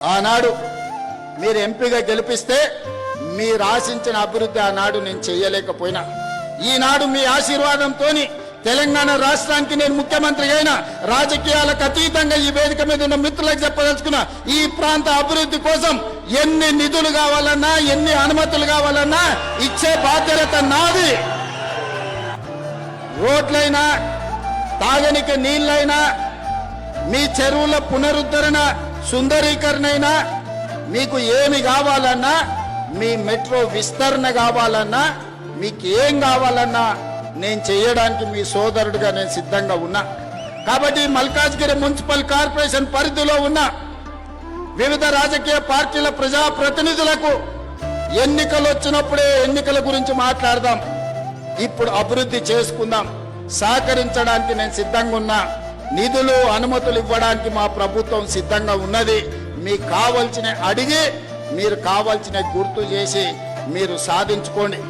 ఆనాడు మీరు ఎంపీగా గెలిపిస్తే మీరు ఆశించిన అభివృద్ధి ఆనాడు నేను చేయలేకపోయినా ఈనాడు మీ ఆశీర్వాదంతోని తెలంగాణ రాష్ట్రానికి నేను ముఖ్యమంత్రి అయినా రాజకీయాలకు అతీతంగా ఈ వేదిక మీద ఉన్న మిత్రులకు చెప్పదలుచుకున్నా ఈ ప్రాంత అభివృద్ధి కోసం ఎన్ని నిధులు కావాలన్నా ఎన్ని అనుమతులు కావాలన్నా ఇచ్చే బాధ్యత నాది. రోడ్లైనా తాగనికి నీళ్ళైనా మీ చెరువుల పునరుద్ధరణ సుందరీకరణ అయినా మీకు ఏమి కావాలన్నా మీ మెట్రో విస్తరణ కావాలన్నా మీకు ఏం కావాలన్నా నేను చేయడానికి మీ సోదరుడిగా నేను సిద్ధంగా ఉన్నా. కాబట్టి మల్కాజ్గిరి మున్సిపల్ కార్పొరేషన్ పరిధిలో ఉన్న వివిధ రాజకీయ పార్టీల ప్రజాప్రతినిధులకు ఎన్నికలు వచ్చినప్పుడే ఎన్నికల గురించి మాట్లాడదాం, ఇప్పుడు అభివృద్ధి చేసుకుందాం, సహకరించడానికి నేను సిద్ధంగా ఉన్నా. నిధులు అనుమతులు ఇవ్వడానికి మా ప్రభుత్వం సిద్ధంగా ఉన్నది. మీకు కావాల్సిన అడిగి మీరు కావాల్సిన గుర్తు చేసి మీరు సాధించుకోండి.